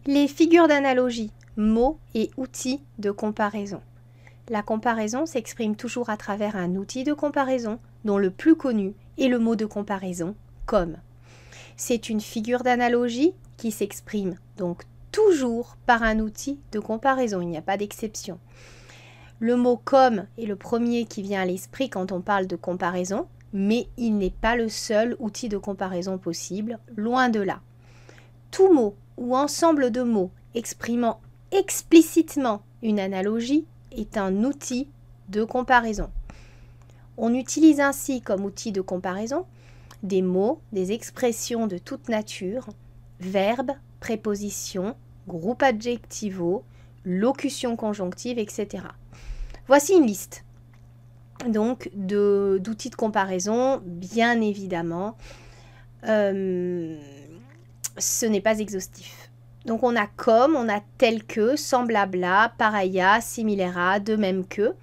Les figures d'analogie, mots et outils de comparaison. La comparaison s'exprime toujours à travers un outil de comparaison dont le plus connu est le mot de comparaison, comme. C'est une figure d'analogie qui s'exprime donc toujours par un outil de comparaison, il n'y a pas d'exception. Le mot comme est le premier qui vient à l'esprit quand on parle de comparaison, mais il n'est pas le seul outil de comparaison possible, loin de là. Tout mot ou ensemble de mots exprimant explicitement une analogie est un outil de comparaison. On utilise ainsi comme outil de comparaison des mots, des expressions de toute nature, verbes, prépositions, groupes adjectivaux, locutions conjonctives, etc. Voici une liste donc d'outils de comparaison, bien évidemment. Ce n'est pas exhaustif. Donc on a comme, on a tel que, semblable à, pareil à, similaire à, de même que.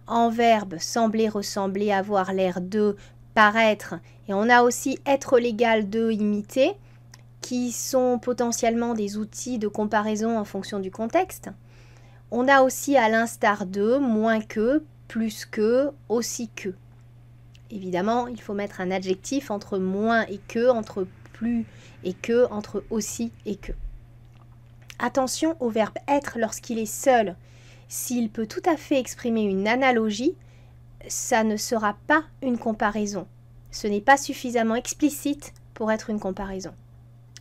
En verbe, sembler, ressembler, avoir l'air de, paraître. Et on a aussi être l'égal de, imiter, qui sont potentiellement des outils de comparaison en fonction du contexte. On a aussi à l'instar de, moins que, plus que, aussi que. Évidemment, il faut mettre un adjectif entre moins et que, entre plus et que, entre aussi et que. Attention au verbe être lorsqu'il est seul. S'il peut tout à fait exprimer une analogie, ça ne sera pas une comparaison. Ce n'est pas suffisamment explicite pour être une comparaison.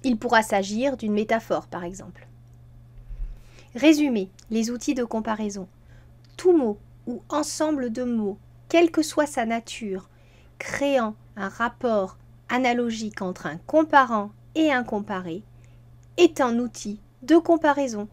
Il pourra s'agir d'une métaphore, par exemple. Résumé, les outils de comparaison. Tout mot ou ensemble de mots, quelle que soit sa nature, créant un rapport analogique entre un comparant et un comparé, est un outil de comparaison.